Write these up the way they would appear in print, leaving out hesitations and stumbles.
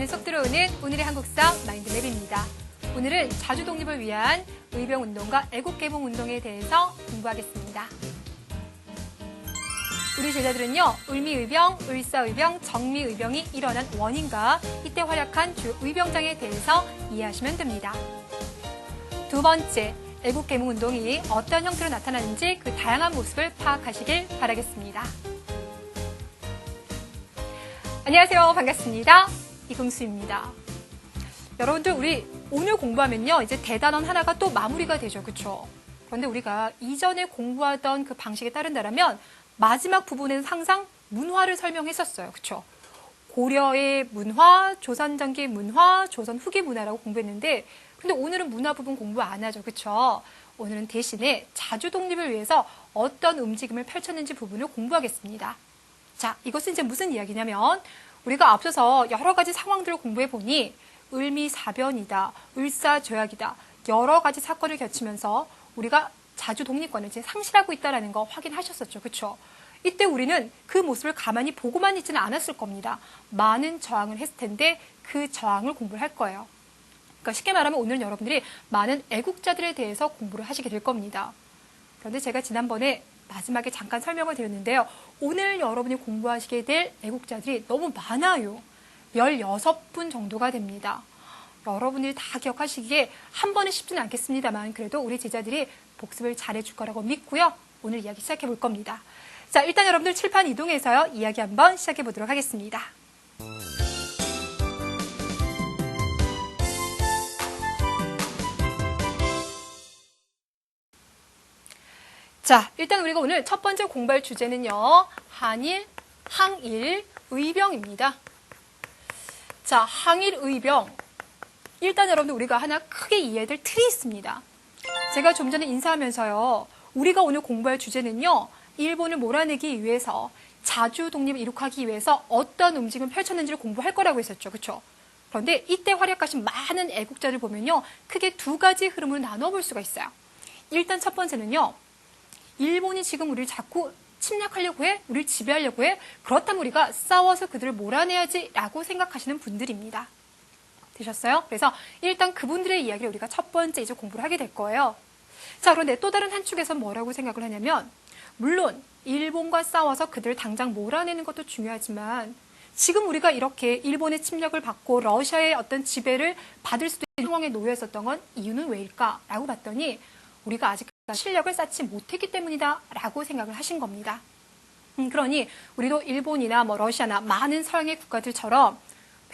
오늘 속 들어오는 오늘의 한국사 마인드맵입니다. 오늘은 자주 독립을 위한 의병운동과 애국개몽운동에 대해서 공부하겠습니다. 우리 제자들은요, 을미의병, 을사의병, 정미의병이 일어난 원인과 이때 활약한 주요 의병장에 대해서 이해하시면 됩니다. 두 번째, 애국개몽운동이 어떤 형태로 나타나는지 그 다양한 모습을 파악하시길 바라겠습니다. 안녕하세요. 반갑습니다. 이금수입니다. 여러분들, 우리 오늘 공부하면요, 이제 대단원 하나가 또 마무리가 되죠. 그렇죠? 그런데 우리가 이전에 공부하던 그 방식에 따른다면 마지막 부분에는 항상 문화를 설명했었어요. 그렇죠? 고려의 문화, 조선 전기 문화, 조선 후기 문화라고 공부했는데, 근데 오늘은 문화 부분 공부 안 하죠. 그렇죠? 오늘은 대신에 자주 독립을 위해서 어떤 움직임을 펼쳤는지 부분을 공부하겠습니다. 자, 이것은 이제 무슨 이야기냐면, 우리가 앞서서 여러 가지 상황들을 공부해 보니 을미사변이다, 을사조약이다, 여러 가지 사건을 겹치면서 우리가 자주 독립권을 이제 상실하고 있다는 거 확인하셨었죠. 그렇죠? 이때 우리는 그 모습을 가만히 보고만 있지는 않았을 겁니다. 많은 저항을 했을 텐데 그 저항을 공부를 할 거예요. 그러니까 쉽게 말하면 오늘은 여러분들이 많은 애국자들에 대해서 공부를 하시게 될 겁니다. 그런데 제가 지난번에 마지막에 잠깐 설명을 드렸는데요. 오늘 여러분이 공부하시게 될 애국자들이 너무 많아요. 16분 정도가 됩니다. 여러분들이 다 기억하시기에 한 번은 쉽지는 않겠습니다만 그래도 우리 제자들이 복습을 잘해줄 거라고 믿고요. 오늘 이야기 시작해 볼 겁니다. 자, 일단 여러분들 칠판 이동해서요. 이야기 한번 시작해 보도록 하겠습니다. 자, 일단 우리가 오늘 첫 번째 공부할 주제는요. 한일, 항일, 의병입니다. 자, 항일, 의병. 일단 여러분들 우리가 하나 크게 이해해야 될 틀이 있습니다. 제가 좀 전에 인사하면서요. 우리가 오늘 공부할 주제는요. 일본을 몰아내기 위해서 자주 독립을 이룩하기 위해서 어떤 움직임을 펼쳤는지를 공부할 거라고 했었죠. 그렇죠? 그런데 이때 활약하신 많은 애국자를 보면요. 크게 두 가지 흐름으로 나눠볼 수가 있어요. 일단 첫 번째는요. 일본이 지금 우리를 자꾸 침략하려고 해? 우리를 지배하려고 해? 그렇다면 우리가 싸워서 그들을 몰아내야지 라고 생각하시는 분들입니다. 되셨어요? 그래서 일단 그분들의 이야기를 우리가 첫 번째 이제 공부를 하게 될 거예요. 자, 그런데 또 다른 한 축에서 뭐라고 생각을 하냐면 물론 일본과 싸워서 그들을 당장 몰아내는 것도 중요하지만 지금 우리가 이렇게 일본의 침략을 받고 러시아의 어떤 지배를 받을 수도 있는 상황에 놓여 있었던 건 이유는 왜일까? 라고 봤더니 우리가 아직 실력을 쌓지 못했기 때문이다 라고 생각을 하신 겁니다. 그러니 우리도 일본이나 뭐 러시아나 많은 서양의 국가들처럼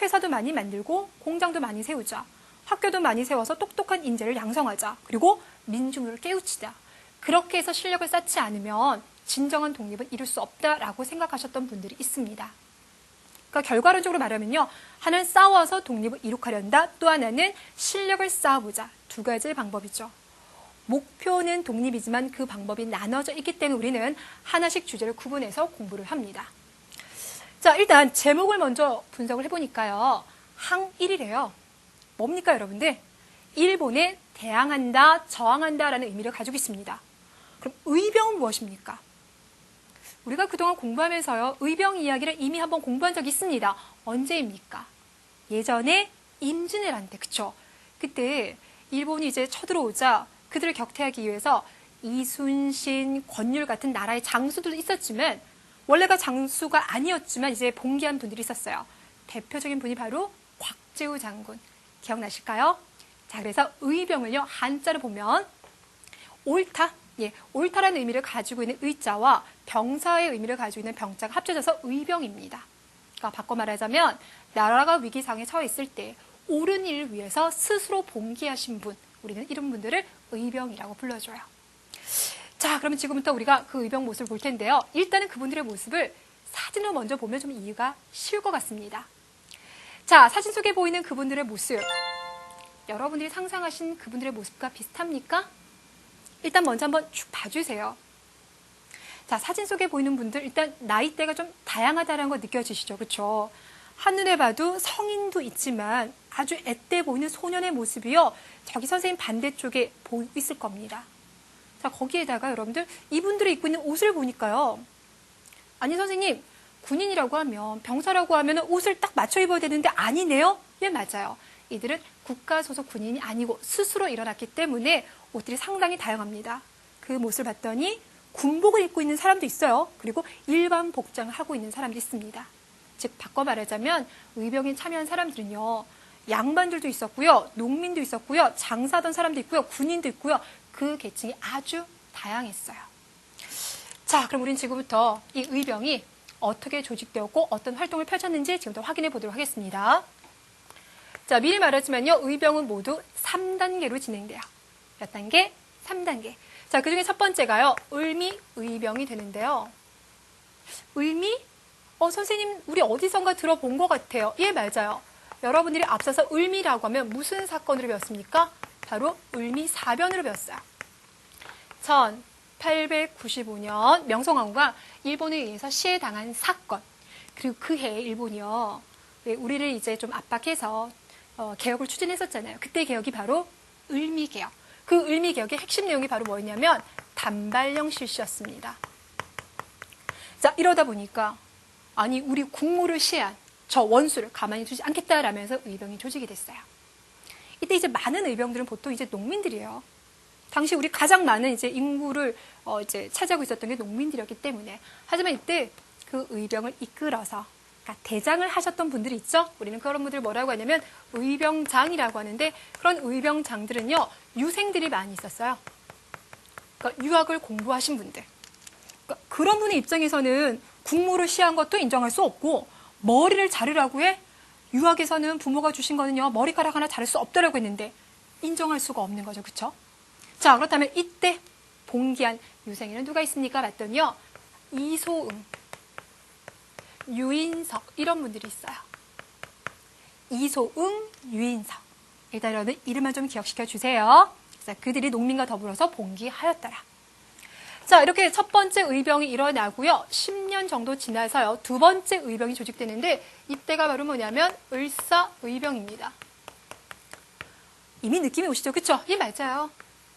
회사도 많이 만들고 공장도 많이 세우자. 학교도 많이 세워서 똑똑한 인재를 양성하자. 그리고 민중을 깨우치자. 그렇게 해서 실력을 쌓지 않으면 진정한 독립은 이룰 수 없다라고 생각하셨던 분들이 있습니다. 그러니까 결과론적으로 말하면요. 하나는 싸워서 독립을 이룩하려한다. 또 하나는 실력을 쌓아보자. 두 가지의 방법이죠. 목표는 독립이지만 그 방법이 나눠져 있기 때문에 우리는 하나씩 주제를 구분해서 공부를 합니다. 자, 일단 제목을 먼저 분석을 해보니까요. 항일이래요. 뭡니까 여러분들? 일본에 대항한다, 저항한다 라는 의미를 가지고 있습니다. 그럼 의병은 무엇입니까? 우리가 그동안 공부하면서요. 의병 이야기를 이미 한번 공부한 적이 있습니다. 언제입니까? 예전에 임진왜란 때, 그쵸? 그때 일본이 이제 쳐들어오자 그들을 격퇴하기 위해서 이순신, 권율 같은 나라의 장수들도 있었지만 원래가 장수가 아니었지만 이제 봉기한 분들이 있었어요. 대표적인 분이 바로 곽재우 장군. 기억나실까요? 자, 그래서 의병을요. 한자로 보면 옳다. 예, 옳다라는 의미를 가지고 있는 의자와 병사의 의미를 가지고 있는 병자가 합쳐져서 의병입니다. 그러니까 바꿔 말하자면 나라가 위기상에 처해 있을 때 옳은 일을 위해서 스스로 봉기하신 분. 우리는 이런 분들을 의병이라고 불러줘요. 자, 그러면 지금부터 우리가 그 의병 모습을 볼 텐데요. 일단은 그분들의 모습을 사진으로 먼저 보면 좀 이해가 쉬울 것 같습니다. 자, 사진 속에 보이는 그분들의 모습. 여러분들이 상상하신 그분들의 모습과 비슷합니까? 일단 먼저 한번 쭉 봐주세요. 자, 사진 속에 보이는 분들 일단 나이대가 좀 다양하다는 거 느껴지시죠? 그렇죠? 한눈에 봐도 성인도 있지만 아주 앳돼 보이는 소년의 모습이요. 저기 선생님 반대쪽에 보이고 있을 겁니다. 자, 거기에다가 여러분들 이분들이 입고 있는 옷을 보니까요. 아니 선생님, 군인이라고 하면, 병사라고 하면 옷을 딱 맞춰 입어야 되는데 아니네요? 예, 맞아요. 이들은 국가 소속 군인이 아니고 스스로 일어났기 때문에 옷들이 상당히 다양합니다. 그 모습을 봤더니 군복을 입고 있는 사람도 있어요. 그리고 일반 복장을 하고 있는 사람도 있습니다. 즉 바꿔 말하자면 의병에 참여한 사람들은요. 양반들도 있었고요. 농민도 있었고요. 장사하던 사람도 있고요. 군인도 있고요. 그 계층이 아주 다양했어요. 자, 그럼 우린 지금부터 이 의병이 어떻게 조직되었고 어떤 활동을 펼쳤는지 지금부터 확인해 보도록 하겠습니다. 자, 미리 말하지만요. 의병은 모두 3단계로 진행돼요. 몇 단계? 3단계. 자, 그중에 첫 번째가요. 을미의병이 되는데요. 을미? 선생님, 우리 어디선가 들어본 것 같아요. 예, 맞아요. 여러분들이 앞서서 을미라고 하면 무슨 사건으로 배웠습니까? 바로 을미사변으로 배웠어요. 1895년 명성황후가 일본에 의해서 시해당한 사건. 그리고 그 해에 일본이요. 우리를 이제 좀 압박해서 개혁을 추진했었잖아요. 그때 개혁이 바로 을미개혁. 그 을미개혁의 핵심 내용이 바로 뭐였냐면 단발령 실시였습니다. 자, 이러다 보니까 아니 우리 국무를 시해한 저 원수를 가만히 두지 않겠다라면서 의병이 조직이 됐어요. 이때 이제 많은 의병들은 보통 이제 농민들이에요. 당시 우리 가장 많은 이제 인구를 이제 차지하고 있었던 게 농민들이었기 때문에. 하지만 이때 그 의병을 이끌어서 그러니까 대장을 하셨던 분들이 있죠. 우리는 그런 분들을 뭐라고 하냐면 의병장이라고 하는데 그런 의병장들은요 유생들이 많이 있었어요. 그러니까 유학을 공부하신 분들. 그러니까 그런 분의 입장에서는 국무를 시해한 것도 인정할 수 없고 머리를 자르라고 해? 유학에서는 부모가 주신 거는요 머리카락 하나 자를 수 없다라고 했는데 인정할 수가 없는 거죠. 그렇죠? 자, 그렇다면 이때 봉기한 유생에는 누가 있습니까? 봤더니요 이소응, 유인석 이런 분들이 있어요. 이소응, 유인석. 일단 여러분 이름만 좀 기억시켜 주세요. 자, 그들이 농민과 더불어서 봉기하였더라. 자, 이렇게 첫 번째 의병이 일어나고요. 10년 정도 지나서요. 두 번째 의병이 조직되는데 이때가 바로 뭐냐면 을사의병입니다. 이미 느낌이 오시죠? 그쵸? 예, 맞아요.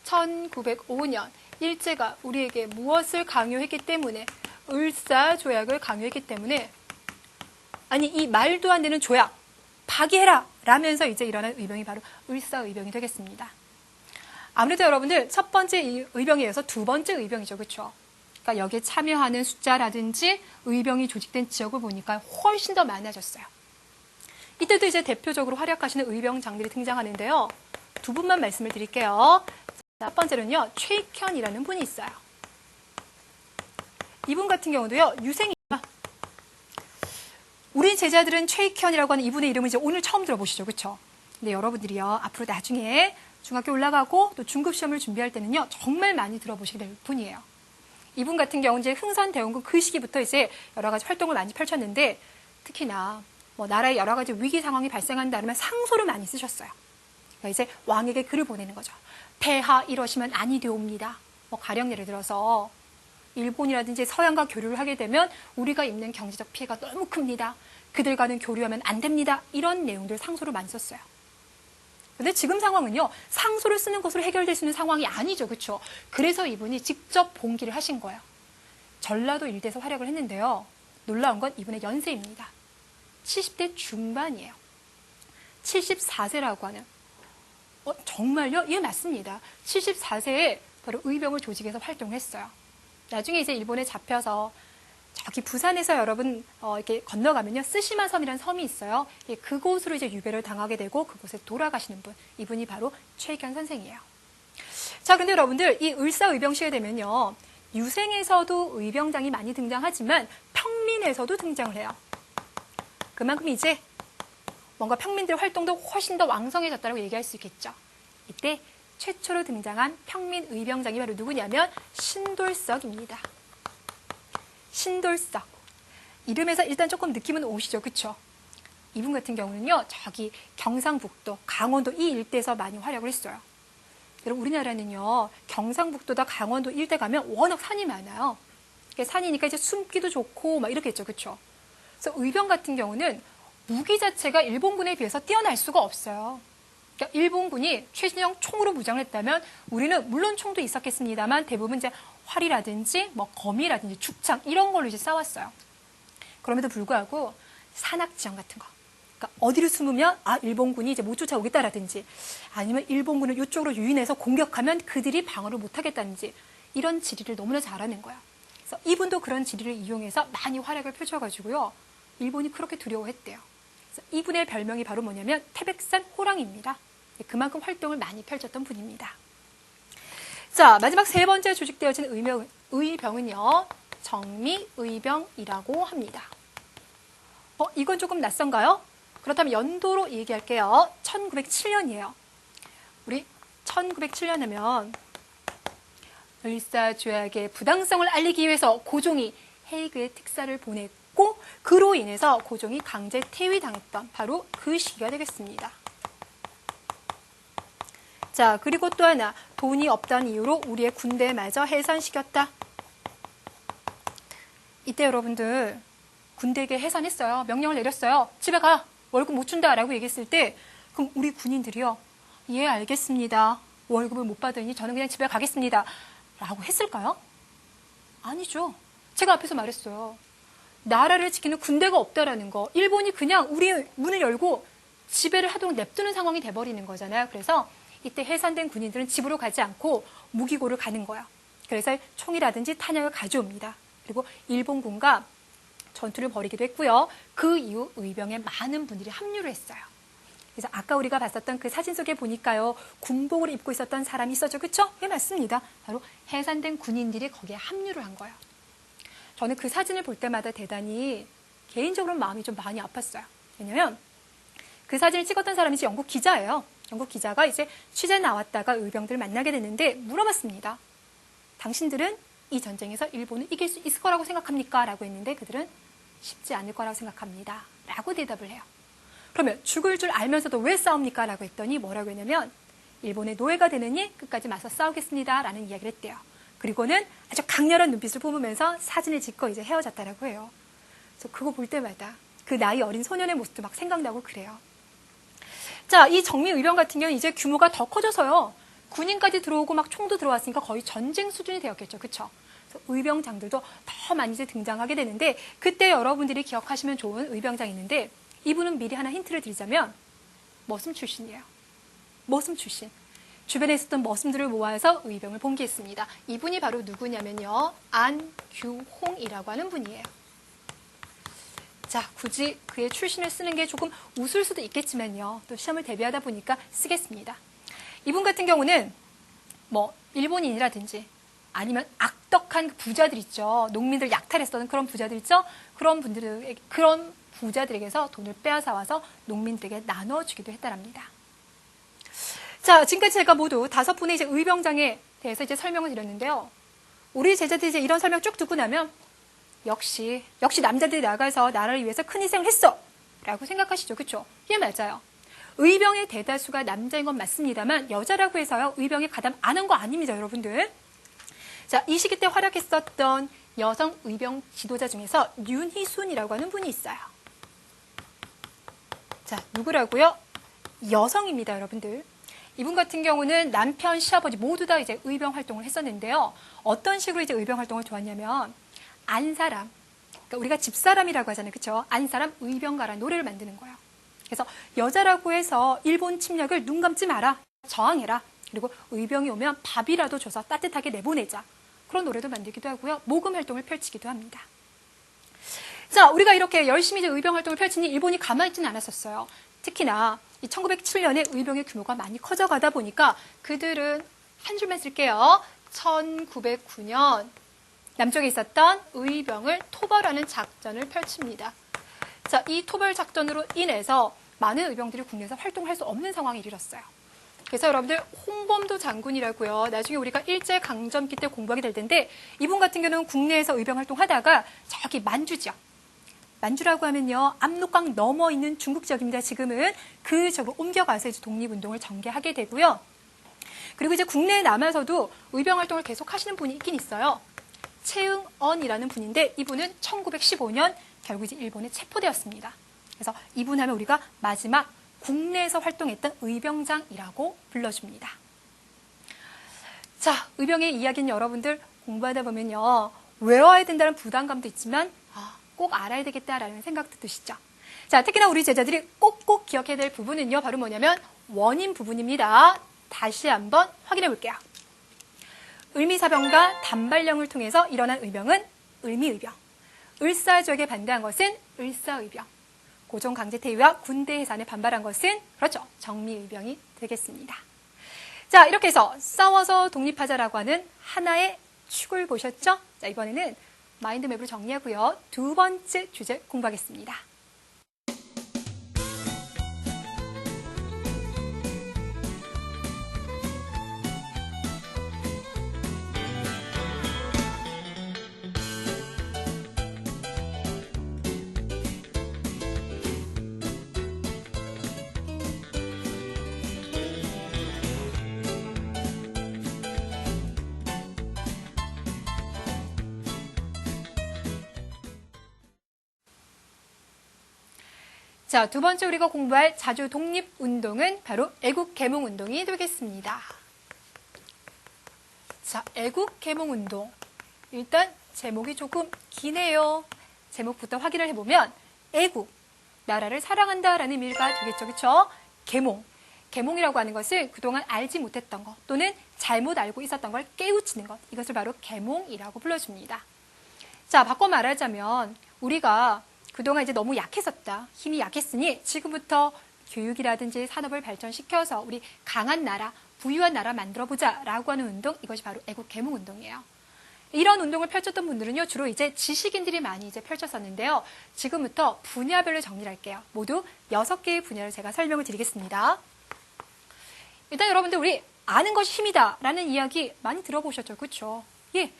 1905년 일제가 우리에게 무엇을 강요했기 때문에 을사조약을 강요했기 때문에 아니 이 말도 안 되는 조약 파기해라 라면서 이제 일어난 의병이 바로 을사의병이 되겠습니다. 아무래도 여러분들 첫 번째 의병에 이어서 두 번째 의병이죠. 그렇죠? 그러니까 여기에 참여하는 숫자라든지 의병이 조직된 지역을 보니까 훨씬 더 많아졌어요. 이때도 이제 대표적으로 활약하시는 의병장들이 등장하는데요. 두 분만 말씀을 드릴게요. 첫 번째는요. 최익현이라는 분이 있어요. 이분 같은 경우도요. 유생입니다. 우리 제자들은 최익현이라고 하는 이분의 이름을 이제 오늘 처음 들어보시죠. 그렇죠? 근데 여러분들이요. 앞으로 나중에 중학교 올라가고 또 중급 시험을 준비할 때는요. 정말 많이 들어보시게 될 분이에요. 이분 같은 경우는 이제 흥선대원군 그 시기부터 이제 여러 가지 활동을 많이 펼쳤는데 특히나 뭐 나라에 여러 가지 위기 상황이 발생한다 그러면 상소를 많이 쓰셨어요. 그러니까 이제 왕에게 글을 보내는 거죠. 폐하 이러시면 아니 되옵니다. 뭐 가령 예를 들어서 일본이라든지 서양과 교류를 하게 되면 우리가 입는 경제적 피해가 너무 큽니다. 그들과는 교류하면 안 됩니다. 이런 내용들 상소를 많이 썼어요. 근데 지금 상황은요. 상소를 쓰는 것으로 해결될 수 있는 상황이 아니죠. 그렇죠? 그래서 이분이 직접 봉기를 하신 거예요. 전라도 일대에서 활약을 했는데요. 놀라운 건 이분의 연세입니다. 70대 중반이에요. 74세라고 하는. 정말요? 예, 맞습니다. 74세에 바로 의병을 조직해서 활동을 했어요. 나중에 이제 일본에 잡혀서 저기 부산에서 여러분 이렇게 건너가면요 쓰시마 섬이라는 섬이 있어요. 그곳으로 이제 유배를 당하게 되고 그곳에 돌아가시는 분, 이분이 바로 최익현 선생이에요. 자, 근데 여러분들 이 을사의병 시에 되면요 유생에서도 의병장이 많이 등장하지만 평민에서도 등장을 해요. 그만큼 이제 뭔가 평민들의 활동도 훨씬 더 왕성해졌다고 얘기할 수 있겠죠. 이때 최초로 등장한 평민 의병장이 바로 누구냐면 신돌석입니다. 신돌석. 이름에서 일단 조금 느낌은 오시죠. 그쵸? 이분 같은 경우는요. 저기 경상북도, 강원도 이 일대에서 많이 활약을 했어요. 여러분 우리나라는요. 경상북도다 강원도 일대 가면 워낙 산이 많아요. 산이니까 이제 숨기도 좋고 막 이렇겠죠. 그쵸? 그래서 의병 같은 경우는 무기 자체가 일본군에 비해서 뛰어날 수가 없어요. 그러니까 일본군이 최신형 총으로 무장을 했다면 우리는 물론 총도 있었겠습니다만 대부분 이제 활이라든지 뭐 거미라든지 죽창 이런 걸로 이제 싸웠어요. 그럼에도 불구하고 산악 지형 같은 거. 그러니까 어디를 숨으면 일본군이 이제 못 쫓아오겠다라든지 아니면 일본군을 이쪽으로 유인해서 공격하면 그들이 방어를 못 하겠다든지 이런 지리를 너무나 잘하는 거야. 그래서 이분도 그런 지리를 이용해서 많이 활약을 펼쳐가지고요. 일본이 그렇게 두려워했대요. 그래서 이분의 별명이 바로 뭐냐면 태백산 호랑이입니다. 그만큼 활동을 많이 펼쳤던 분입니다. 자, 마지막 세 번째 조직되어진 의병은요. 정미의병이라고 합니다. 이건 조금 낯선가요? 그렇다면 연도로 얘기할게요. 1907년이에요. 우리 1907년 하면 을사조약의 부당성을 알리기 위해서 고종이 헤이그에 특사를 보냈고 그로 인해서 고종이 강제 퇴위당했던 바로 그 시기가 되겠습니다. 자, 그리고 또 하나, 돈이 없다는 이유로 우리의 군대마저 해산시켰다. 이때 여러분들 군대에게 해산했어요. 명령을 내렸어요. 집에 가. 월급 못 준다라고 얘기했을 때 그럼 우리 군인들이요. 예, 알겠습니다. 월급을 못 받으니 저는 그냥 집에 가겠습니다. 라고 했을까요? 아니죠. 제가 앞에서 말했어요. 나라를 지키는 군대가 없다라는 거. 일본이 그냥 우리 문을 열고 지배를 하도록 냅두는 상황이 돼버리는 거잖아요. 그래서 이때 해산된 군인들은 집으로 가지 않고 무기고를 가는 거예요. 그래서 총이라든지 탄약을 가져옵니다. 그리고 일본군과 전투를 벌이기도 했고요. 그 이후 의병에 많은 분들이 합류를 했어요. 그래서 아까 우리가 봤었던 그 사진 속에 보니까요. 군복을 입고 있었던 사람이 있었죠. 그렇죠? 예, 맞습니다. 바로 해산된 군인들이 거기에 합류를 한 거예요. 저는 그 사진을 볼 때마다 대단히 개인적으로 마음이 좀 많이 아팠어요. 왜냐면 그 사진을 찍었던 사람이 이제 영국 기자예요. 영국 기자가 이제 취재 나왔다가 의병들을 만나게 됐는데 물어봤습니다. 당신들은 이 전쟁에서 일본을 이길 수 있을 거라고 생각합니까? 라고 했는데 그들은 쉽지 않을 거라고 생각합니다. 라고 대답을 해요. 그러면 죽을 줄 알면서도 왜 싸웁니까? 라고 했더니 뭐라고 했냐면 일본의 노예가 되느니 끝까지 맞서 싸우겠습니다. 라는 이야기를 했대요. 그리고는 아주 강렬한 눈빛을 뿜으면서 사진을 찍고 이제 헤어졌다라고 해요. 그래서 그거 볼 때마다 그 나이 어린 소년의 모습도 막 생각나고 그래요. 자, 이 정미의병 같은 경우는 이제 규모가 더 커져서요. 군인까지 들어오고 막 총도 들어왔으니까 거의 전쟁 수준이 되었겠죠. 그렇죠? 그래서 의병장들도 더 많이 이제 등장하게 되는데 그때 여러분들이 기억하시면 좋은 의병장이 있는데 이분은 미리 하나 힌트를 드리자면 머슴 출신이에요. 머슴 출신. 주변에 있었던 머슴들을 모아서 의병을 봉기했습니다. 이분이 바로 누구냐면요. 안규홍이라고 하는 분이에요. 자, 굳이 그의 출신을 쓰는 게 조금 웃을 수도 있겠지만요. 또 시험을 대비하다 보니까 쓰겠습니다. 이분 같은 경우는 뭐 일본인이라든지 아니면 악덕한 부자들 있죠. 농민들 약탈했었던 그런 부자들 있죠. 그런 부자들에게서 돈을 빼앗아 와서 농민들에게 나눠주기도 했다랍니다. 자, 지금까지 제가 모두 5분의 이제 의병장에 대해서 이제 설명을 드렸는데요. 우리 제자들이 이제 이런 설명 쭉 듣고 나면 역시 남자들이 나가서 나라를 위해서 큰 희생을 했어! 라고 생각하시죠. 그렇죠? 예, 맞아요. 의병의 대다수가 남자인 건 맞습니다만 여자라고 해서요. 의병에 가담 안 한 거 아닙니다, 여러분들. 자, 이 시기 때 활약했었던 여성 의병 지도자 중에서 윤희순이라고 하는 분이 있어요. 자, 누구라고요? 여성입니다, 여러분들. 이분 같은 경우는 남편, 시아버지 모두 다 이제 의병 활동을 했었는데요. 어떤 식으로 이제 의병 활동을 좋았냐면 안사람, 그러니까 우리가 집사람이라고 하잖아요. 그렇죠? 안사람 의병가라는 노래를 만드는 거예요. 그래서 여자라고 해서 일본 침략을 눈 감지 마라. 저항해라. 그리고 의병이 오면 밥이라도 줘서 따뜻하게 내보내자. 그런 노래도 만들기도 하고요. 모금 활동을 펼치기도 합니다. 자, 우리가 이렇게 열심히 이제 의병 활동을 펼치니 일본이 가만히 있지는 않았었어요. 특히나 이 1907년에 의병의 규모가 많이 커져가다 보니까 그들은 한 줄만 쓸게요. 1909년 남쪽에 있었던 의병을 토벌하는 작전을 펼칩니다. 자, 이 토벌 작전으로 인해서 많은 의병들이 국내에서 활동할 수 없는 상황에 이르렀어요. 그래서 여러분들 홍범도 장군이라고요. 나중에 우리가 일제강점기 때 공부하게 될 텐데 이분 같은 경우는 국내에서 의병 활동하다가 저기 만주죠. 만주라고 하면요. 압록강 넘어 있는 중국 지역입니다. 지금은 그 지역으로 옮겨가서 이제 독립운동을 전개하게 되고요. 그리고 이제 국내에 남아서도 의병 활동을 계속 하시는 분이 있긴 있어요. 최응언이라는 분인데 이분은 1915년 결국 이제 일본에 체포되었습니다. 그래서 이분 하면 우리가 마지막 국내에서 활동했던 의병장이라고 불러줍니다. 자, 의병의 이야기는 여러분들 공부하다 보면요. 외워야 된다는 부담감도 있지만 꼭 알아야 되겠다라는 생각도 드시죠? 자, 특히나 우리 제자들이 꼭꼭 기억해야 될 부분은요, 바로 뭐냐면 원인 부분입니다. 다시 한번 확인해 볼게요. 을미사병과 단발령을 통해서 일어난 의병은 을미의병, 을사지역에 반대한 것은 을사의병, 고종강제퇴위와 군대 해산에 반발한 것은 그렇죠, 정미의병이 되겠습니다. 자, 이렇게 해서 싸워서 독립하자라고 하는 하나의 축을 보셨죠? 자, 이번에는 마인드맵으로 정리하고요. 두 번째 주제 공부하겠습니다. 자, 두 번째 우리가 공부할 자주 독립운동은 바로 애국개몽운동이 되겠습니다. 자, 애국개몽운동. 일단 제목이 조금 기네요. 제목부터 확인을 해보면 애국, 나라를 사랑한다라는 의미가 되겠죠. 그렇죠? 개몽. 개몽이라고 하는 것은 그동안 알지 못했던 것 또는 잘못 알고 있었던 걸 깨우치는 것. 이것을 바로 개몽이라고 불러줍니다. 자, 바꿔 말하자면 우리가 그동안 이제 너무 약했었다. 힘이 약했으니 지금부터 교육이라든지 산업을 발전시켜서 우리 강한 나라, 부유한 나라 만들어보자 라고 하는 운동, 이것이 바로 애국개몽운동이에요. 이런 운동을 펼쳤던 분들은요, 주로 이제 지식인들이 많이 이제 펼쳤었는데요. 지금부터 분야별로 정리를 할게요. 모두 6개의 분야를 제가 설명을 드리겠습니다. 일단 여러분들 우리 아는 것이 힘이다 라는 이야기 많이 들어보셨죠? 그렇죠? 예.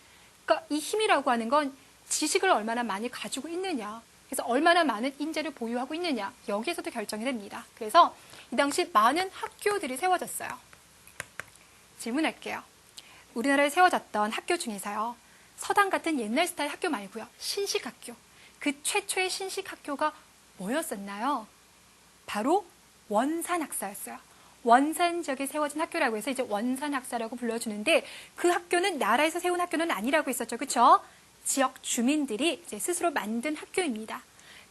그러니까 이 힘이라고 하는 건 지식을 얼마나 많이 가지고 있느냐. 그래서 얼마나 많은 인재를 보유하고 있느냐, 여기에서도 결정이 됩니다. 그래서 이 당시 많은 학교들이 세워졌어요. 질문할게요. 우리나라에 세워졌던 학교 중에서요, 서당 같은 옛날 스타일 학교 말고요, 신식학교. 그 최초의 신식학교가 뭐였었나요? 바로 원산학사였어요. 원산 지역에 세워진 학교라고 해서 이제 원산학사라고 불러주는데 그 학교는 나라에서 세운 학교는 아니라고 했었죠. 그렇죠? 지역 주민들이 이제 스스로 만든 학교입니다.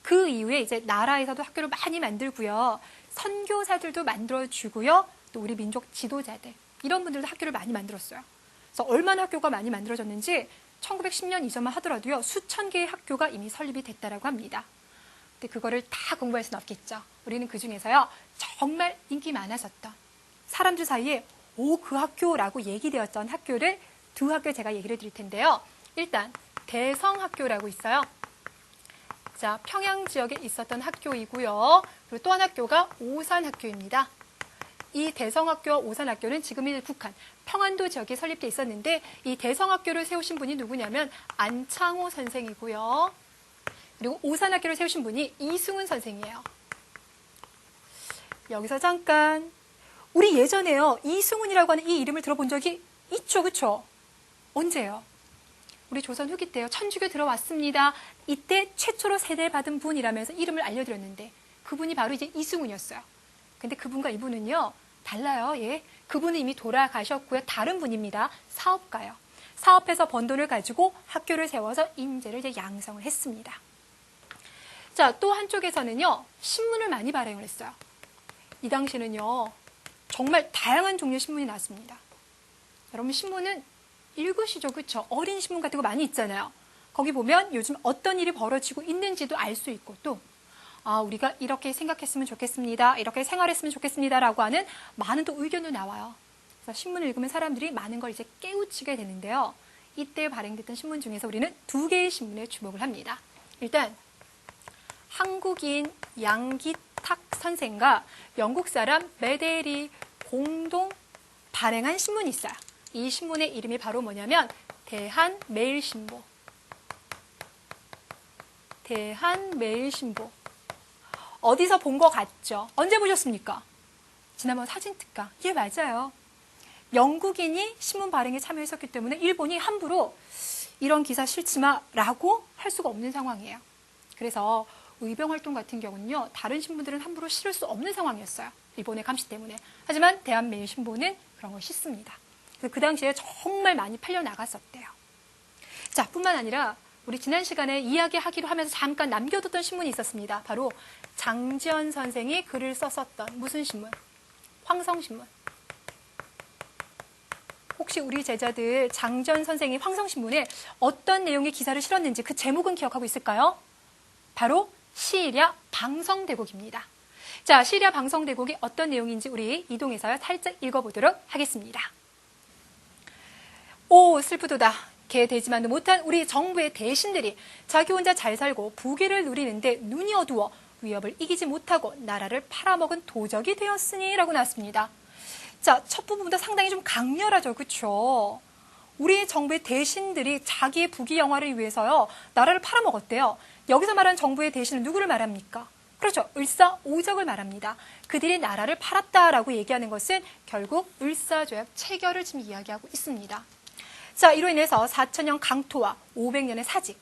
그 이후에 이제 나라에서도 학교를 많이 만들고요. 선교사들도 만들어주고요. 또 우리 민족 지도자들, 이런 분들도 학교를 많이 만들었어요. 그래서 얼마나 학교가 많이 만들어졌는지 1910년 이전만 하더라도요. 수천 개의 학교가 이미 설립이 됐다라고 합니다. 근데 그거를 다 공부할 수는 없겠죠. 우리는 그 중에서요. 정말 인기 많았었던 사람들 사이에 그 학교라고 얘기되었던 학교를 두 학교 제가 얘기를 드릴 텐데요. 일단 대성학교라고 있어요. 자, 평양 지역에 있었던 학교이고요. 그리고 또 한 학교가 오산학교입니다. 이 대성학교와 오산학교는 지금의 북한 평안도 지역에 설립돼 있었는데 이 대성학교를 세우신 분이 누구냐면 안창호 선생이고요. 그리고 오산학교를 세우신 분이 이승훈 선생이에요. 여기서 잠깐, 우리 예전에요, 이승훈이라고 하는 이 이름을 들어본 적이 있죠, 그렇죠? 언제요? 우리 조선 후기 때요. 천주교 들어왔습니다. 이때 최초로 세례받은 분이라면서 이름을 알려드렸는데 그분이 바로 이제 이승훈이었어요. 근데 그분과 이분은요, 달라요. 예, 그분은 이미 돌아가셨고요. 다른 분입니다. 사업가요. 사업해서 번 돈을 가지고 학교를 세워서 인재를 이제 양성을 했습니다. 자, 또 한쪽에서는요, 신문을 많이 발행을 했어요. 이 당시는요, 정말 다양한 종류의 신문이 나왔습니다. 여러분, 신문은 읽으시죠, 그렇죠? 어린 신문 같은 거 많이 있잖아요. 거기 보면 요즘 어떤 일이 벌어지고 있는지도 알 수 있고, 또 우리가 이렇게 생각했으면 좋겠습니다, 이렇게 생활했으면 좋겠습니다라고 하는 많은 또 의견도 나와요. 그래서 신문을 읽으면 사람들이 많은 걸 이제 깨우치게 되는데요. 이때 발행됐던 신문 중에서 우리는 2개의 신문에 주목을 합니다. 일단 한국인 양기탁 선생과 영국 사람 메데리 공동 발행한 신문이 있어요. 이 신문의 이름이 바로 뭐냐면 대한매일신보. 대한매일신보. 어디서 본 것 같죠? 언제 보셨습니까? 지난번 사진특강. 예, 맞아요. 영국인이 신문 발행에 참여했었기 때문에 일본이 함부로 이런 기사 싫지마라고 할 수가 없는 상황이에요. 그래서 의병활동 같은 경우는요, 다른 신문들은 함부로 실을 수 없는 상황이었어요. 일본의 감시 때문에. 하지만 대한매일신보는 그런 걸 싣습니다. 그 당시에 정말 많이 팔려나갔었대요. 자, 뿐만 아니라 우리 지난 시간에 이야기하기로 하면서 잠깐 남겨뒀던 신문이 있었습니다. 바로 장지연 선생이 글을 썼었던 무슨 신문? 황성신문. 혹시 우리 제자들 장지연 선생이 황성신문에 어떤 내용의 기사를 실었는지 그 제목은 기억하고 있을까요? 바로 시리아 방성대국입니다. 자, 시리아 방성대국이 어떤 내용인지 우리 이동해서 살짝 읽어보도록 하겠습니다. 오, 슬프도다. 개 되지만도 못한 우리 정부의 대신들이 자기 혼자 잘 살고 부귀를 누리는데 눈이 어두워 위협을 이기지 못하고 나라를 팔아먹은 도적이 되었으니 라고 나왔습니다. 자, 첫 부분부터 상당히 좀 강렬하죠. 그렇죠? 우리 정부의 대신들이 자기의 부귀 영화를 위해서요. 나라를 팔아먹었대요. 여기서 말하는 정부의 대신은 누구를 말합니까? 그렇죠. 을사오적을 말합니다. 그들이 나라를 팔았다라고 얘기하는 것은 결국 을사조약 체결을 지금 이야기하고 있습니다. 자, 이로 인해서 4000년 강토와 500년의 사직.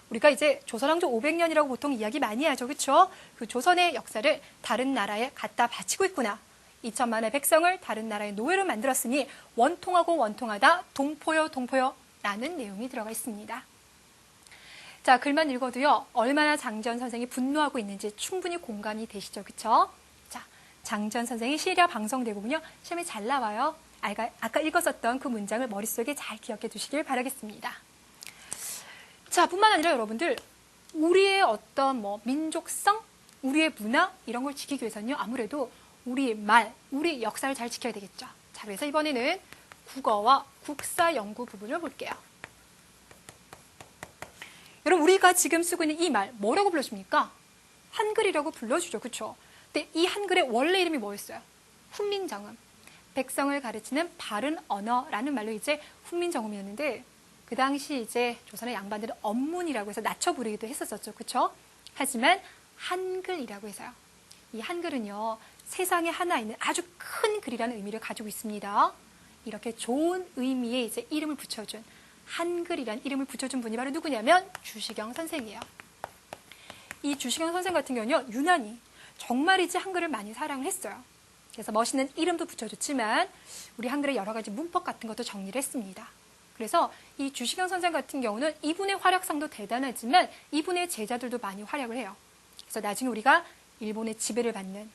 우리가 이제 조선왕조 500년이라고 보통 이야기 많이 하죠. 그렇죠? 그 조선의 역사를 다른 나라에 갖다 바치고 있구나. 2천만의 백성을 다른 나라의 노예로 만들었으니 원통하고 원통하다 동포여 동포여 라는 내용이 들어가 있습니다. 자, 글만 읽어도요. 얼마나 장지연 선생이 분노하고 있는지 충분히 공감이 되시죠. 그렇죠? 자, 장지연 선생의 시리아 방성대국은요. 시험에 잘 나와요. 아까 읽었었던 그 문장을 머릿속에 잘 기억해 두시길 바라겠습니다. 자, 뿐만 아니라 여러분들 우리의 어떤 민족성, 우리의 문화 이런 걸 지키기 위해서는요. 아무래도 우리의 말, 우리 역사를 잘 지켜야 되겠죠. 자, 그래서 이번에는 국어와 국사 연구 부분을 볼게요. 여러분 우리가 지금 쓰고 있는 이 말 뭐라고 불러줍니까? 한글이라고 불러주죠. 그렇죠? 근데 이 한글의 원래 이름이 뭐였어요? 훈민정음. 백성을 가르치는 바른 언어라는 말로 이제 훈민정음이었는데 그 당시 이제 조선의 양반들은 언문이라고 해서 낮춰 부르기도 했었었죠. 그렇죠? 하지만 한글이라고 해서요. 이 한글은요. 세상에 하나 있는 아주 큰 글이라는 의미를 가지고 있습니다. 이렇게 좋은 의미의 이제 이름을 붙여준 한글이라는 이름을 붙여준 분이 바로 누구냐면 주시경 선생이에요. 이 주시경 선생 같은 경우는요. 유난히 정말이지 한글을 많이 사랑을 했어요. 그래서 멋있는 이름도 붙여줬지만 우리 한글의 여러 가지 문법 같은 것도 정리를 했습니다. 그래서 이 주시경 선생 같은 경우는 이분의 활약상도 대단하지만 이분의 제자들도 많이 활약을 해요. 그래서 나중에 우리가 일본의 지배를 받는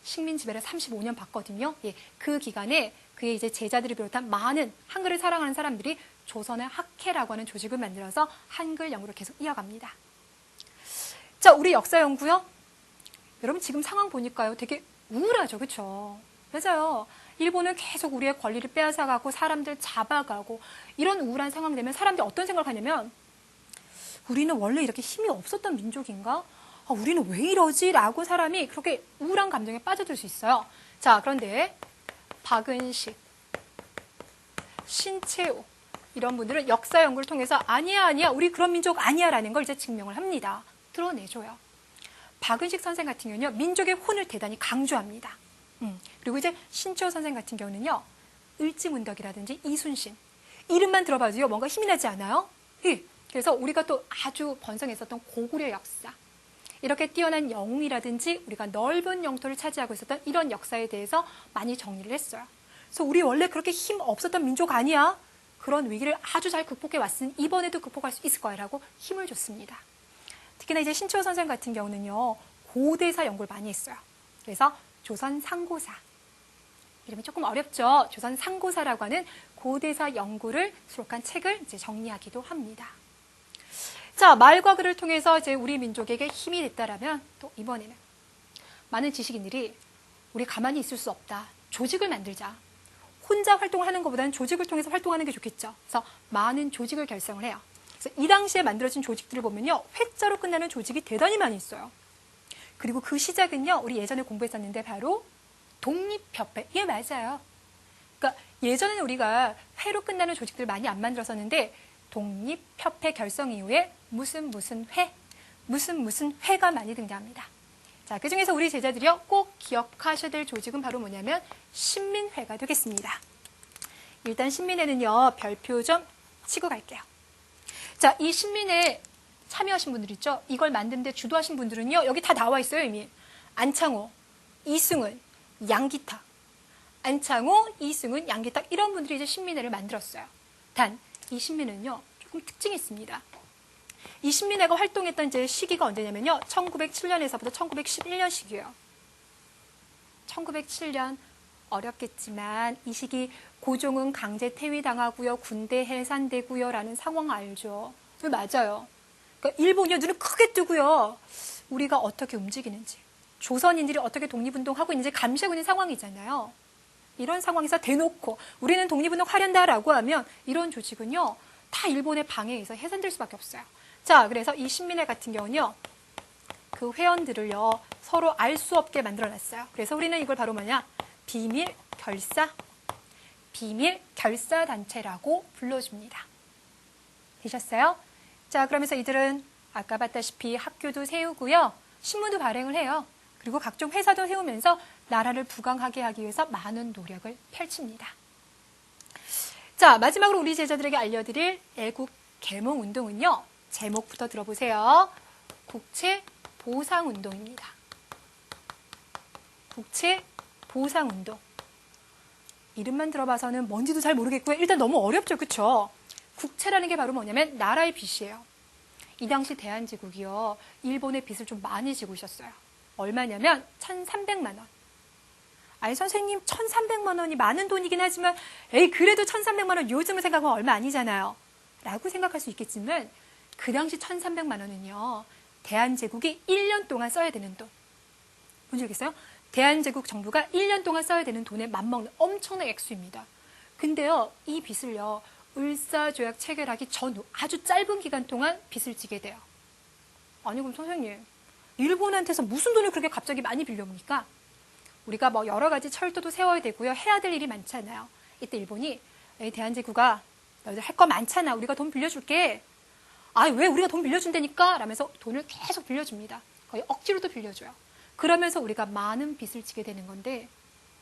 식민 지배를 35년 받거든요. 예, 그 기간에 그의 이제 제자들을 비롯한 많은 한글을 사랑하는 사람들이 조선의 학회라고 하는 조직을 만들어서 한글 연구를 계속 이어갑니다. 자, 우리 역사 연구요. 여러분 지금 상황 보니까요. 되게 우울하죠. 그렇죠? 맞아요. 일본은 계속 우리의 권리를 빼앗아가고 사람들 잡아가고 이런 우울한 상황 되면 사람들이 어떤 생각을 하냐면 우리는 원래 이렇게 힘이 없었던 민족인가? 우리는 왜 이러지? 라고 사람이 그렇게 우울한 감정에 빠져들 수 있어요. 자, 그런데 박은식, 신채호 이런 분들은 역사 연구를 통해서 아니야 우리 그런 민족 아니야 라는 걸 이제 증명을 합니다. 드러내줘요. 박은식 선생 같은 경우는요. 민족의 혼을 대단히 강조합니다. 그리고 이제 신채호 선생 같은 경우는요. 을지문덕이라든지 이순신 이름만 들어봐도요. 뭔가 힘이 나지 않아요? 예. 그래서 우리가 또 아주 번성했었던 고구려 역사 이렇게 뛰어난 영웅이라든지 우리가 넓은 영토를 차지하고 있었던 이런 역사에 대해서 많이 정리를 했어요. 그래서 우리 원래 그렇게 힘 없었던 민족 아니야? 그런 위기를 아주 잘 극복해 왔으니 이번에도 극복할 수 있을 거야 라고 힘을 줬습니다. 특히나 이제 신채호 선생 같은 경우는요. 고대사 연구를 많이 했어요. 그래서 조선상고사 이름이 조금 어렵죠. 조선상고사라고 하는 고대사 연구를 수록한 책을 이제 정리하기도 합니다. 자, 말과 글을 통해서 이제 우리 민족에게 힘이 됐다라면 또 이번에는 많은 지식인들이 우리 가만히 있을 수 없다. 조직을 만들자. 혼자 활동을 하는 것보다는 조직을 통해서 활동하는 게 좋겠죠. 그래서 많은 조직을 결성을 해요. 그래서 이 당시에 만들어진 조직들을 보면요. 회자로 끝나는 조직이 대단히 많이 있어요. 그리고 그 시작은요. 우리 예전에 공부했었는데 바로 독립협회. 이게 맞아요. 그러니까 예전에는 우리가 회로 끝나는 조직들 많이 안 만들었었는데 독립협회 결성 이후에 무슨 회가 많이 등장합니다. 자, 그 중에서 우리 제자들이요 꼭 기억하셔야 될 조직은 바로 뭐냐면 신민회가 되겠습니다. 일단 신민회는요 별표 좀 치고 갈게요. 자, 이 신민회에 참여하신 분들 있죠? 이걸 만드는데 주도하신 분들은요 여기 다 나와 있어요 이미. 안창호, 이승은, 양기탁. 안창호, 이승은, 양기탁 이런 분들이 이제 신민회를 만들었어요. 단 이 신민회는요 조금 특징이 있습니다. 이 신민회가 활동했던 이제 시기가 언제냐면요. 1907년에서부터 1911년씩이에요. 1907년 어렵겠지만 이 시기 고종은 강제 퇴위당하고요. 군대 해산되고요. 라는 상황 알죠? 맞아요. 그러니까 일본이 눈을 크게 뜨고요. 우리가 어떻게 움직이는지, 조선인들이 어떻게 독립운동하고 있는지 감시하고 있는 상황이잖아요. 이런 상황에서 대놓고 우리는 독립운동 하련다라고 하면 이런 조직은요. 다 일본의 방해에 의해서 해산될 수밖에 없어요. 자, 그래서 이 신민회 같은 경우는요. 그 회원들을요. 서로 알 수 없게 만들어놨어요. 그래서 우리는 이걸 바로 뭐냐? 비밀 결사 단체라고 불러줍니다. 되셨어요? 자, 그러면서 이들은 아까 봤다시피 학교도 세우고요. 신문도 발행을 해요. 그리고 각종 회사도 세우면서 나라를 부강하게 하기 위해서 많은 노력을 펼칩니다. 자, 마지막으로 우리 제자들에게 알려드릴 애국 계몽운동은요. 제목부터 들어보세요. 국채보상운동입니다. 국채보상운동. 이름만 들어봐서는 뭔지도 잘 모르겠고요. 일단 너무 어렵죠. 그렇죠? 국채라는 게 바로 뭐냐면 나라의 빚이에요. 이 당시 대한제국이요. 일본의 빚을 좀 많이 지고 있었어요. 얼마냐면 1,300만 원. 아니 선생님 1,300만 원이 많은 돈이긴 하지만 에이 그래도 1,300만 원 요즘을 생각하면 얼마 아니잖아요. 라고 생각할 수 있겠지만 그 당시 1,300만 원은요. 대한제국이 1년 동안 써야 되는 돈. 뭔지 알겠어요? 대한제국 정부가 1년 동안 써야 되는 돈에 맞먹는 엄청난 액수입니다. 근데요. 이 빚을요. 을사조약 체결하기 전후 아주 짧은 기간 동안 빚을 지게 돼요. 아니 그럼 선생님 일본한테서 무슨 돈을 그렇게 갑자기 많이 빌려옵니까? 우리가 뭐 여러 가지 철도도 세워야 되고요. 해야 될 일이 많잖아요. 이때 일본이 대한제국아 너희들 할 거 많잖아. 우리가 돈 빌려줄게. 아 왜 우리가 돈 빌려준다니까? 라면서 돈을 계속 빌려줍니다. 거의 억지로도 빌려줘요. 그러면서 우리가 많은 빚을 지게 되는 건데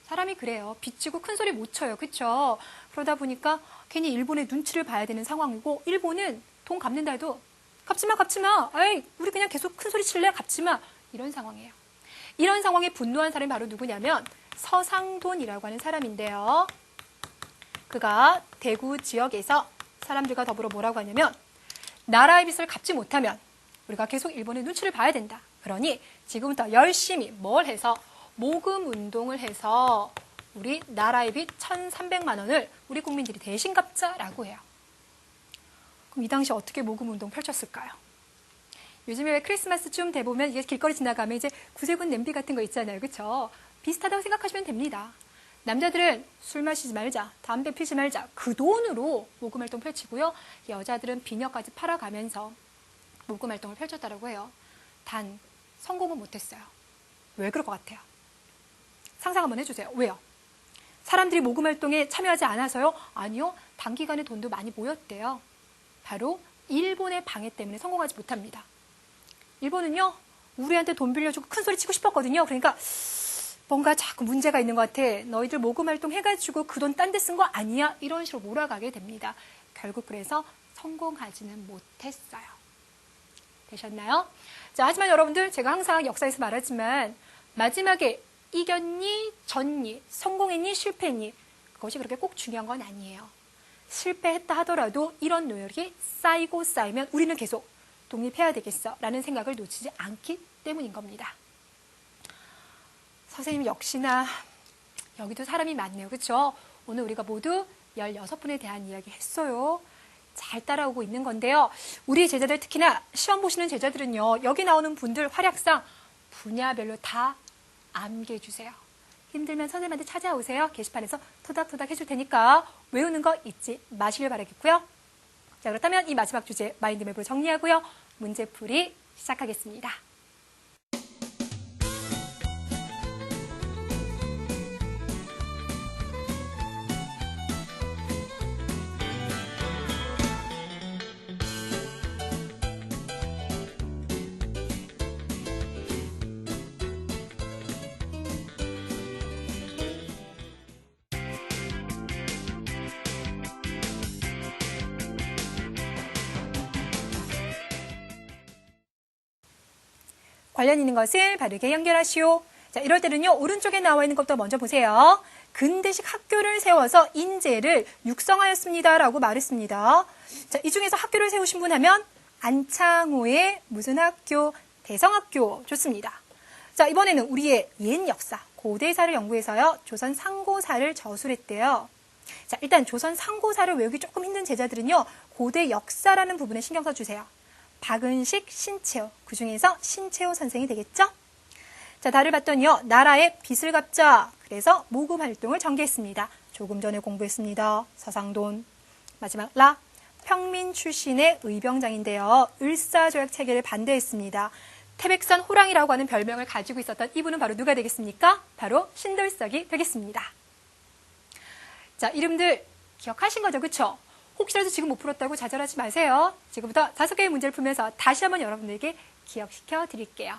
사람이 그래요. 빚 지고 큰 소리 못 쳐요. 그렇죠? 그러다 보니까 괜히 일본의 눈치를 봐야 되는 상황이고 일본은 돈 갚는다 해도 갚지 마. 에이 우리 그냥 계속 큰 소리 칠래? 갚지 마. 이런 상황이에요. 이런 상황에 분노한 사람이 바로 누구냐면 서상돈이라고 하는 사람인데요. 그가 대구 지역에서 사람들과 더불어 뭐라고 하냐면 나라의 빚을 갚지 못하면 우리가 계속 일본의 눈치를 봐야 된다. 그러니 지금부터 열심히 뭘 해서 모금 운동을 해서 우리 나라의 빚 1,300만 원을 우리 국민들이 대신 갚자라고 해요. 그럼 이 당시 어떻게 모금 운동 펼쳤을까요? 요즘에 왜 크리스마스쯤 돼 보면 이게 길거리 지나가면 이제 구세군 냄비 같은 거 있잖아요. 그렇죠? 비슷하다고 생각하시면 됩니다. 남자들은 술 마시지 말자, 담배 피지 말자 그 돈으로 모금 활동 펼치고요. 여자들은 비녀까지 팔아가면서 모금 활동을 펼쳤다고 해요. 단 성공은 못했어요. 왜 그럴 것 같아요? 상상 한번 해주세요. 왜요? 사람들이 모금 활동에 참여하지 않아서요? 아니요. 단기간에 돈도 많이 모였대요. 바로 일본의 방해 때문에 성공하지 못합니다. 일본은요. 우리한테 돈 빌려주고 큰 소리 치고 싶었거든요. 그러니까 뭔가 자꾸 문제가 있는 것 같아. 너희들 모금 활동 해가지고 그 돈 딴 데 쓴 거 아니야? 이런 식으로 몰아가게 됩니다. 결국 그래서 성공하지는 못했어요. 되셨나요? 자, 하지만 여러분들 제가 항상 역사에서 말하지만 마지막에 이겼니, 졌니, 성공했니, 실패했니 그것이 그렇게 꼭 중요한 건 아니에요. 실패했다 하더라도 이런 노력이 쌓이고 쌓이면 우리는 계속 독립해야 되겠어 라는 생각을 놓치지 않기 때문인 겁니다. 선생님 역시나 여기도 사람이 많네요. 그렇죠? 오늘 우리가 모두 16분에 대한 이야기 했어요. 잘 따라오고 있는 건데요. 우리 제자들 특히나 시험 보시는 제자들은요. 여기 나오는 분들 활약상 분야별로 다 암기해주세요. 힘들면 선생님한테 찾아오세요. 게시판에서 토닥토닥 해줄 테니까 외우는 거 잊지 마시길 바라겠고요. 자, 그렇다면 이 마지막 주제 마인드맵으로 정리하고요. 문제풀이 시작하겠습니다. 관련 있는 것을 바르게 연결하시오. 자, 이럴 때는요. 오른쪽에 나와 있는 것부터 먼저 보세요. 근대식 학교를 세워서 인재를 육성하였습니다. 라고 말했습니다. 자, 이 중에서 학교를 세우신 분 하면 안창호의 무슨 학교? 대성학교. 좋습니다. 자, 이번에는 우리의 옛 역사, 고대사를 연구해서요. 조선 상고사를 저술했대요. 자, 일단 조선 상고사를 외우기 조금 힘든 제자들은요. 고대 역사라는 부분에 신경 써주세요. 박은식, 신채호. 그 중에서 신채호 선생이 되겠죠? 자, 달을 봤더니요. 나라의 빚을 갚자. 그래서 모금 활동을 전개했습니다. 조금 전에 공부했습니다. 서상돈. 마지막 라. 평민 출신의 의병장인데요. 을사조약 체계를 반대했습니다. 태백산 호랑이라고 하는 별명을 가지고 있었던 이분은 바로 누가 되겠습니까? 바로 신돌석이 되겠습니다. 자, 이름들 기억하신 거죠? 그쵸? 혹시라도 지금 못 풀었다고 좌절하지 마세요. 지금부터 5개의 문제를 풀면서 다시 한번 여러분들에게 기억시켜 드릴게요.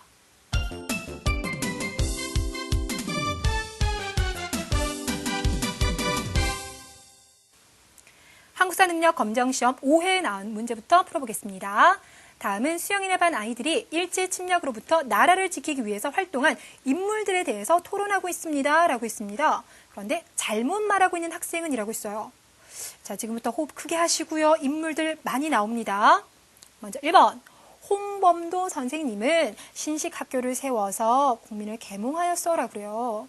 한국사 능력 검정시험 5회에 나온 문제부터 풀어보겠습니다. 다음은 수영인의 반 아이들이 일제 침략으로부터 나라를 지키기 위해서 활동한 인물들에 대해서 토론하고 있습니다. 라고 있습니다. 그런데 잘못 말하고 있는 학생은 이라고 있어요. 자, 지금부터 호흡 크게 하시고요. 인물들 많이 나옵니다. 먼저 1번. 홍범도 선생님은 신식학교를 세워서 국민을 계몽하였어. 라고 그래요.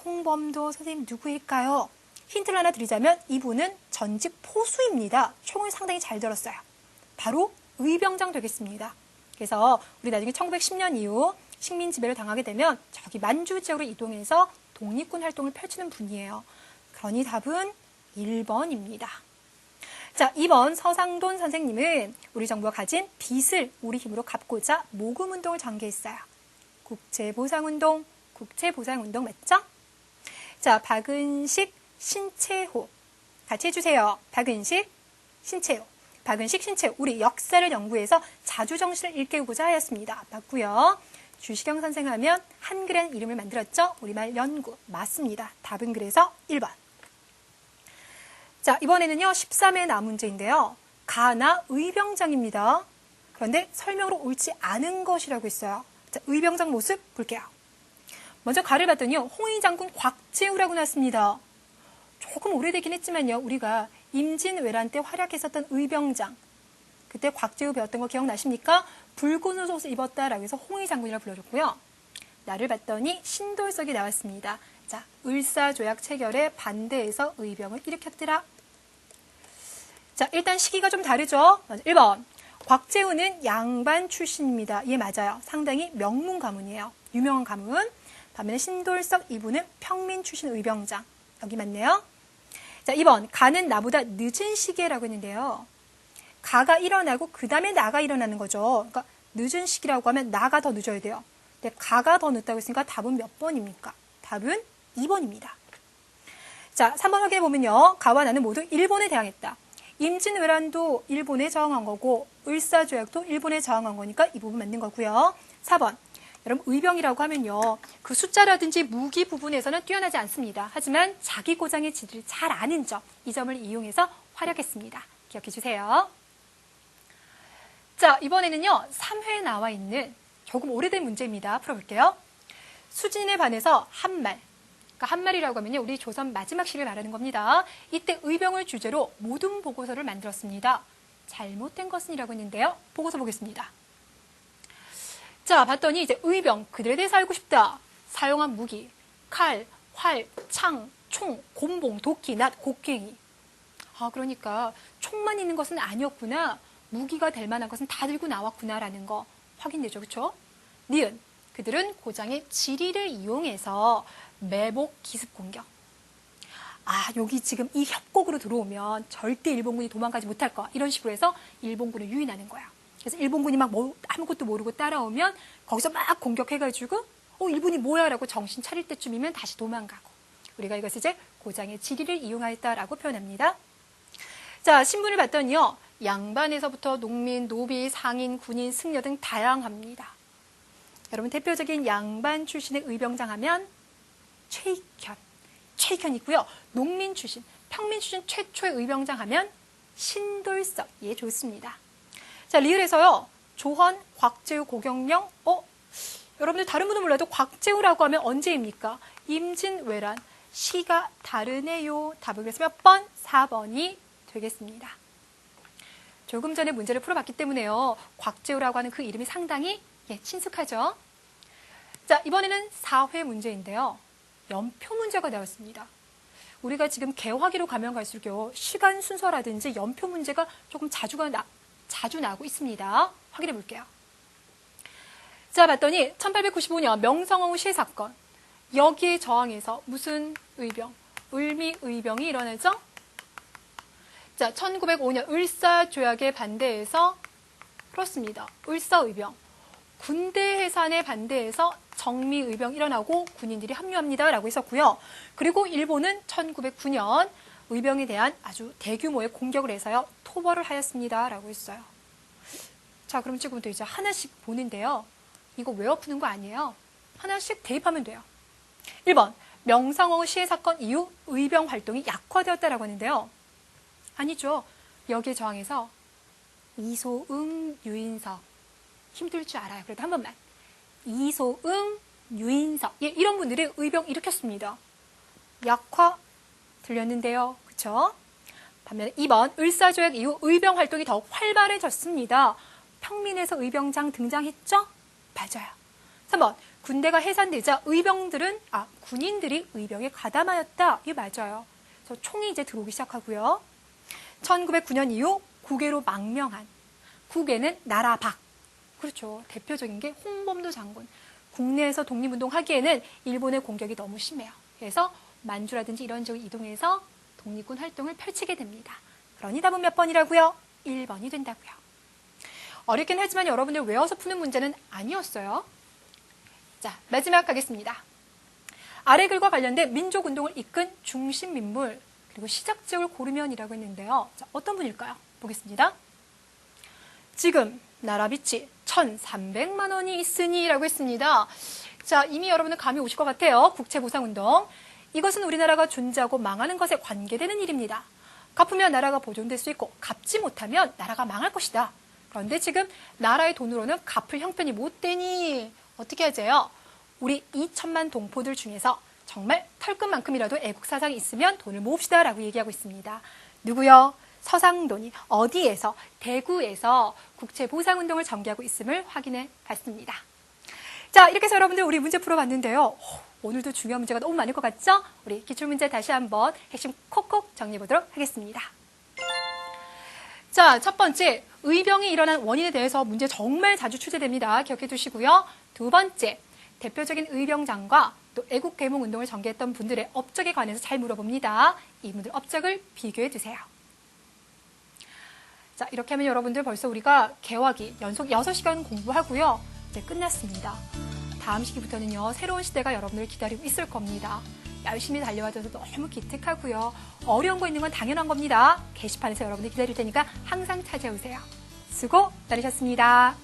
홍범도 선생님 누구일까요? 힌트를 하나 드리자면 이분은 전직 포수입니다. 총을 상당히 잘 들었어요. 바로 의병장 되겠습니다. 그래서 우리 나중에 1910년 이후 식민 지배를 당하게 되면 저기 만주 지역으로 이동해서 독립군 활동을 펼치는 분이에요. 그러니 답은 1번입니다. 자, 2번 서상돈 선생님은 우리 정부가 가진 빚을 우리 힘으로 갚고자 모금운동을 전개했어요. 국채보상운동 맞죠? 자, 박은식, 신채호 같이 해주세요. 박은식, 신채호. 우리 역사를 연구해서 자주정신을 일깨우고자 하였습니다. 맞고요. 주시경 선생 하면 한글엔 이름을 만들었죠. 우리말 연구 맞습니다. 답은 그래서 1번. 자, 이번에는요 13회 나 문제인데요. 가나 의병장입니다. 그런데 설명으로 옳지 않은 것이라고 있어요. 자, 의병장 모습 볼게요. 먼저 가를 봤더니요 홍위 장군 곽재우라고 나왔습니다. 조금 오래되긴 했지만요. 우리가 임진왜란 때 활약했었던 의병장. 그때 곽재우 배웠던 거 기억나십니까? 붉은 옷을 입었다라고 해서 홍위 장군이라고 불러줬고요. 나를 봤더니 신돌석이 나왔습니다. 자, 을사조약 체결에 반대해서 의병을 일으켰더라. 자, 일단 시기가 좀 다르죠. 1번. 곽재우는 양반 출신입니다. 예, 맞아요. 상당히 명문 가문이에요. 유명한 가문. 반면에 신돌석 이분은 평민 출신 의병장. 여기 맞네요. 자, 2번. 가는 나보다 늦은 시기라고 했는데요. 가가 일어나고 그 다음에 나가 일어나는 거죠. 그러니까 늦은 시기라고 하면 나가 더 늦어야 돼요. 근데 가가 더 늦다고 했으니까 답은 몇 번입니까? 답은 2번입니다. 자, 3번 확인해 보면요. 가와 나는 모두 일본에 대항했다. 임진왜란도 일본에 저항한 거고 을사조약도 일본에 저항한 거니까 이 부분 맞는 거고요. 4번. 여러분 의병이라고 하면요. 그 숫자라든지 무기 부분에서는 뛰어나지 않습니다. 하지만 자기 고장의 지리를 잘 아는 점, 이 점을 이용해서 활약했습니다. 기억해 주세요. 자, 이번에는요. 3회에 나와 있는 조금 오래된 문제입니다. 풀어볼게요. 수진에 반해서 한말. 그러니까 한말이라고 하면요. 우리 조선 마지막 시를 말하는 겁니다. 이때 의병을 주제로 모든 보고서를 만들었습니다. 잘못된 것은 이라고 했는데요. 보고서 보겠습니다. 자, 봤더니 이제 의병, 그들에 대해서 알고 싶다. 사용한 무기, 칼, 활, 창, 총, 곤봉, 도끼, 낫, 곡괭이. 아, 그러니까 총만 있는 것은 아니었구나. 무기가 될 만한 것은 다 들고 나왔구나라는 거 확인되죠. 그렇죠? 니은, 그들은 고장의 지리를 이용해서 매복 기습 공격. 아, 여기 지금 이 협곡으로 들어오면 절대 일본군이 도망가지 못할 거. 이런 식으로 해서 일본군을 유인하는 거야. 그래서 일본군이 막 아무것도 모르고 따라오면 거기서 막 공격해가지고 일본이 뭐야 라고 정신 차릴 때쯤이면 다시 도망가고. 우리가 이것을 이제 고장의 지리를 이용하였다라고 표현합니다. 자, 신문을 봤더니요. 양반에서부터 농민, 노비, 상인, 군인, 승려 등 다양합니다. 여러분 대표적인 양반 출신의 의병장 하면 최익현 있고요. 농민 출신, 평민 출신 최초의 의병장 하면 신돌석. 예, 좋습니다. 자, 리을에서요. 조헌, 곽재우, 고경명. 여러분들 다른 분은 몰라도 곽재우라고 하면 언제입니까? 임진왜란. 시가 다르네요. 답은 그래서 몇 번? 4번이 되겠습니다. 조금 전에 문제를 풀어봤기 때문에요. 곽재우라고 하는 그 이름이 상당히 친숙하죠. 자, 이번에는 4회 문제인데요. 연표 문제가 나왔습니다. 우리가 지금 개화기로 가면 갈수록요, 시간 순서라든지 연표 문제가 조금 자주 나고 있습니다. 확인해 볼게요. 자, 봤더니 1895년 명성황후 시해 사건. 여기에 저항해서 무슨 의병? 을미의병이 일어나죠? 자, 1905년 을사조약에 반대해서 그렇습니다. 을사의병. 군대 해산에 반대해서 정미의병 일어나고 군인들이 합류합니다. 라고 했었고요. 그리고 일본은 1909년 의병에 대한 아주 대규모의 공격을 해서요. 토벌을 하였습니다. 라고 했어요. 자, 그럼 지금부터 이제 하나씩 보는데요. 이거 외워 푸는 거 아니에요. 하나씩 대입하면 돼요. 1번, 명성황후 시해 사건 이후 의병 활동이 약화되었다라고 하는데요. 아니죠. 여기에 저항해서 이소응, 유인석. 힘들 줄 알아요. 그래도 한 번만. 이소응, 유인석. 예, 이런 분들이 의병 일으켰습니다. 약화 들렸는데요. 그쵸? 반면에 2번, 을사조약 이후 의병 활동이 더욱 활발해졌습니다. 평민에서 의병장 등장했죠? 맞아요. 3번, 군대가 해산되자 군인들이 의병에 가담하였다. 이게 맞아요. 그래서 총이 이제 들어오기 시작하고요. 1909년 이후 국외로 망명한, 국외는 나라 밖. 그렇죠. 대표적인 게 홍범도 장군. 국내에서 독립운동하기에는 일본의 공격이 너무 심해요. 그래서 만주라든지 이런 쪽으로 이동해서 독립군 활동을 펼치게 됩니다. 그러니 답은 몇 번이라고요? 1번이 된다고요. 어렵긴 하지만 여러분들 외워서 푸는 문제는 아니었어요. 자, 마지막 가겠습니다. 아래 글과 관련된 민족운동을 이끈 중심인물, 그리고 시작지역을 고르면이라고 했는데요. 자, 어떤 분일까요? 보겠습니다. 지금 나라 빚이 1,300만 원이 있으니 라고 했습니다. 자, 이미 여러분은 감이 오실 것 같아요. 국채보상운동. 이것은 우리나라가 존재하고 망하는 것에 관계되는 일입니다. 갚으면 나라가 보존될 수 있고 갚지 못하면 나라가 망할 것이다. 그런데 지금 나라의 돈으로는 갚을 형편이 못 되니 어떻게 하재요? 우리 2천만 동포들 중에서 정말 털끝만큼이라도 애국사상이 있으면 돈을 모읍시다 라고 얘기하고 있습니다. 누구요? 서상돈이 어디에서? 대구에서 국채보상운동을 전개하고 있음을 확인해 봤습니다. 자, 이렇게 해서 여러분들 우리 문제 풀어봤는데요. 오늘도 중요한 문제가 너무 많을 것 같죠? 우리 기출문제 다시 한번 핵심 콕콕 정리해 보도록 하겠습니다. 자, 첫 번째, 의병이 일어난 원인에 대해서 문제 정말 자주 출제됩니다. 기억해 두시고요. 두 번째, 대표적인 의병장과 또 애국개몽운동을 전개했던 분들의 업적에 관해서 잘 물어봅니다. 이분들 업적을 비교해 두세요. 자, 이렇게 하면 여러분들 벌써 우리가 개화기 연속 6시간 공부하고요. 이제 끝났습니다. 다음 시기부터는요, 새로운 시대가 여러분들 기다리고 있을 겁니다. 열심히 달려와줘서 너무 기특하고요. 어려운 거 있는 건 당연한 겁니다. 게시판에서 여러분들 기다릴 테니까 항상 찾아오세요. 수고 많으셨습니다.